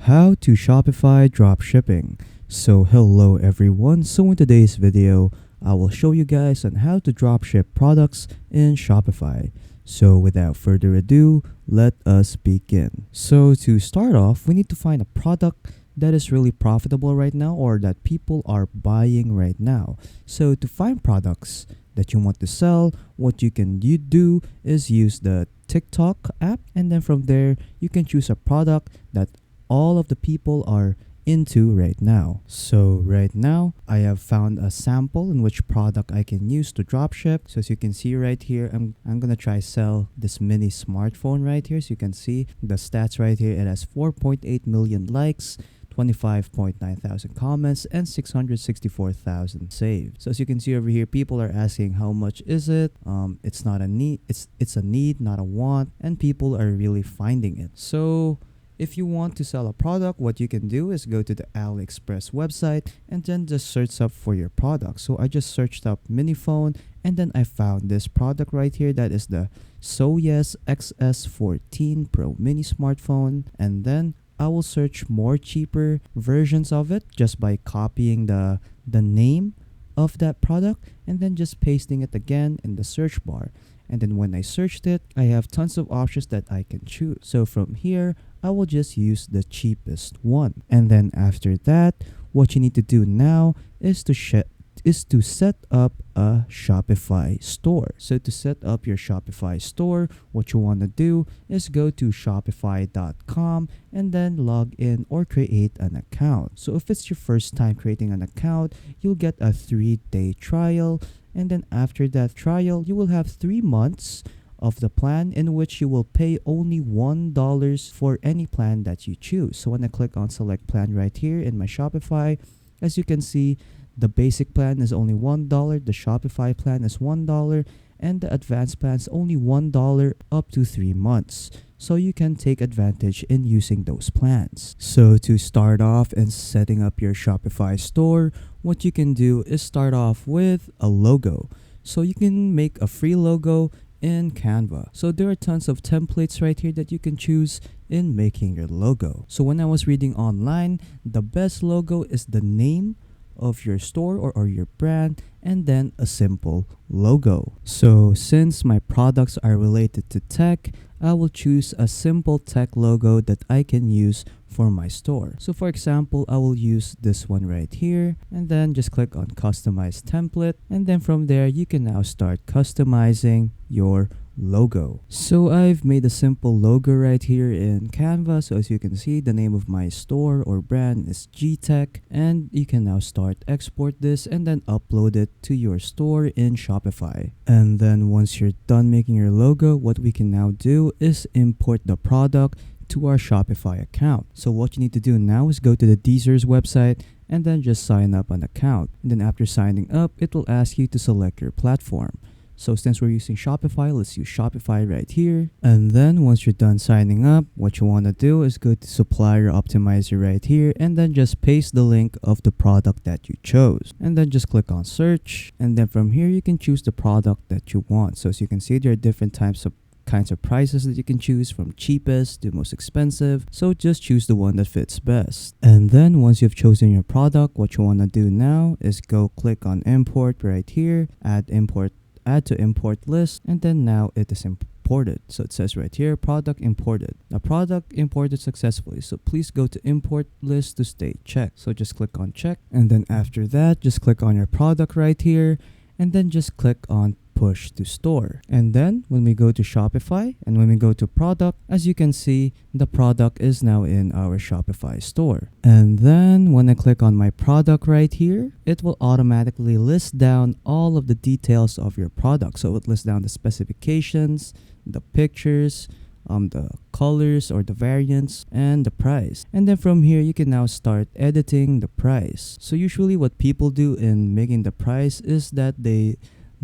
How to Shopify Dropshipping. So hello everyone. So in today's video, I will show you guys on how to dropship products in Shopify. So without further ado, let us begin. So to start off, we need to find a product that is really profitable right now or that people are buying right now. So to find products that you want to sell, what you can do is use the TikTok app, and then from there you can choose a product that all of the people are into right now. So right now I have found a sample in which product I can use to dropship. So as you can see right here, I'm gonna try sell this mini smartphone right here. So you can see the stats right here. It has 4.8 million likes, 25.9 thousand comments, and 664,000 saves. So as you can see over here, people are asking how much is it. It's not a need, it's a need, not a want, and people are really finding it. So if you want to sell a product, what you can do is go to the AliExpress website and then just search up for your product. So I just searched up mini phone, and then I found this product right here, that is the Soyes XS14 Pro mini smartphone. And then I will search more cheaper versions of it just by copying the name of that product and then just pasting it again in the search bar. And then when I searched it, I have tons of options that I can choose. So from here, I will just use the cheapest one. And then after that, what you need to do now is to set up a Shopify store. So to set up your Shopify store, what you want to do is go to shopify.com and then log in or create an account. So if it's your first time creating an account, you'll get a 3-day trial. And then after that trial, you will have 3 months of the plan in which you will pay only $1 for any plan that you choose. So when I click on select plan right here in my Shopify, as you can see, the basic plan is only $1, the Shopify plan is $1, and the advanced plan is only $1 up to 3 months. So you can take advantage in using those plans. So to start off and setting up your Shopify store, what you can do is start off with a logo. So you can make a free logo in Canva. So there are tons of templates right here that you can choose in making your logo. So when I was reading online, the best logo is the name of your store or your brand, and then a simple logo. So since my products are related to tech, I will choose a simple tech logo that I can use for my store. So for example, I will use this one right here, and then just click on customize template, and then from there you can now start customizing your logo. So I've made a simple logo right here in Canva. So as you can see, the name of my store or brand is G-Tech, and you can now start export this and then upload it to your store in Shopify. And then once you're done making your logo, what we can now do is import the product to our Shopify account. So what you need to do now is go to the Deezer's website and then just sign up an account. And then after signing up, it will ask you to select your platform. So since we're using Shopify, let's use Shopify right here. And then once you're done signing up, what you want to do is go to Supplier Optimizer right here and then just paste the link of the product that you chose. And then just click on search. And then from here, you can choose the product that you want. So as you can see, there are different kinds of prices that you can choose, from cheapest to most expensive. So just choose the one that fits best. And then once you've chosen your product, what you want to do now is go click on import right here, add to import list, and then now it is imported. So it says right here, product imported. The product imported successfully. So please go to import list to stay checked. So just click on check. And then after that, just click on your product right here, and then just click on push to store. And then when we go to Shopify and when we go to product, as you can see, the product is now in our Shopify store. And then when I click on my product right here, it will automatically list down all of the details of your product. So it lists down the specifications, the pictures, the colors or the variants, and the price. And then from here, you can now start editing the price. So usually what people do in making the price is that they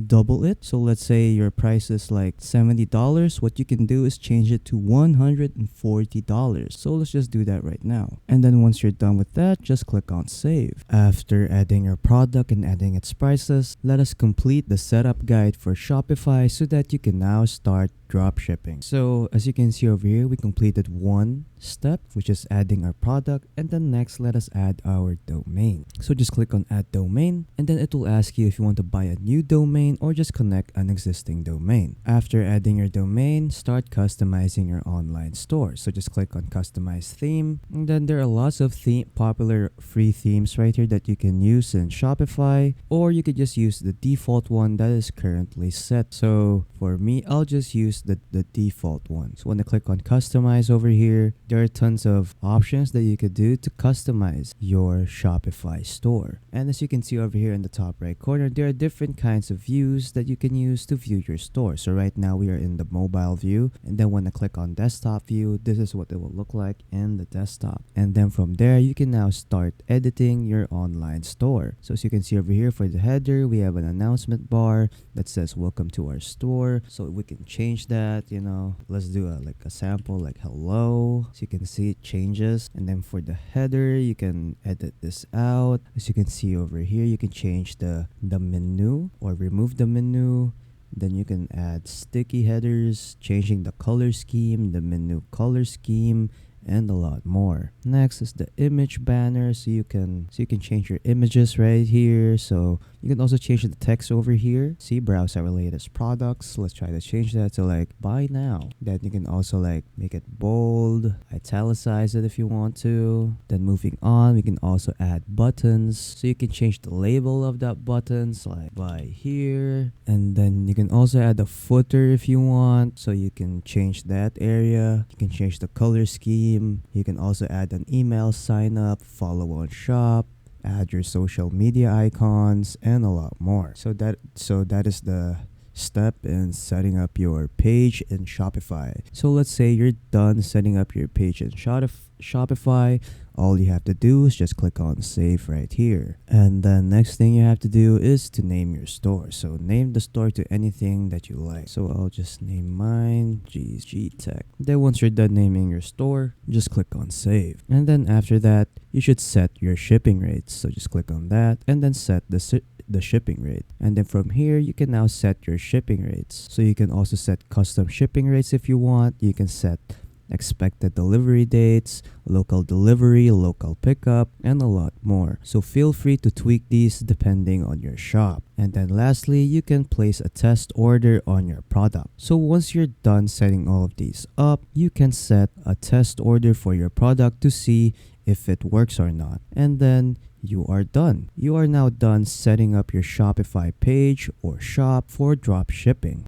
double it. So let's say your price is like $70. What you can do is change it to $140. So let's just do that right now. And then once you're done with that, just click on save. After adding your product and adding its prices, let us complete the setup guide for Shopify so that you can now start drop shipping. So as you can see over here, we completed one step, which is adding our product. And then next, let us add our domain. So just click on add domain, and then it will ask you if you want to buy a new domain or just connect an existing domain. After adding your domain, start customizing your online store. So just click on customize theme, and then there are lots of popular free themes right here that you can use in Shopify, or you could just use the default one that is currently set. So for me, I'll just use the default one. So when I click on customize over here, there are tons of options that you could do to customize your Shopify store. And as you can see over here in the top right corner, there are different kinds of views that you can use to view your store. So right now we are in the mobile view, and then when I click on desktop view, this is what it will look like in the desktop. And then from there, you can now start editing your online store. So as you can see over here for the header, we have an announcement bar that says welcome to our store. So we can change that, let's do a sample like hello. So you can see it changes. And then for the header, you can edit this out. As you can see over here, you can change the menu or remove the menu. Then you can add sticky headers, changing the color scheme, the menu color scheme, and a lot more. Next is the image banner, so you can change your images right here. So you can also change the text over here. See, browse our latest products. Let's try to change that to like buy now. Then you can also like make it bold, italicize it if you want to. Then moving on, we can also add buttons. So you can change the label of that buttons like buy here. And then you can also add a footer if you want. So you can change that area. You can change the color scheme. You can also add an email sign up, follow on shop, add your social media icons, and a lot more. So that is the step in setting up your page in Shopify. So let's say you're done setting up your page in Shopify. All you have to do is just click on save right here. And then next thing you have to do is to name your store. So name the store to anything that you like. So I'll just name mine G Tech. Then once you're done naming your store, just click on save. And then after that, you should set your shipping rates. So just click on that and then set the shipping rate. And then from here, you can now set your shipping rates. So you can also set custom shipping rates if you want. You can set expected delivery dates, local delivery, local pickup, and a lot more. So feel free to tweak these depending on your shop. And then lastly, you can place a test order on your product. So once you're done setting all of these up, you can set a test order for your product to see if it works or not. And then you are done. You are now done setting up your Shopify page or shop for drop shipping.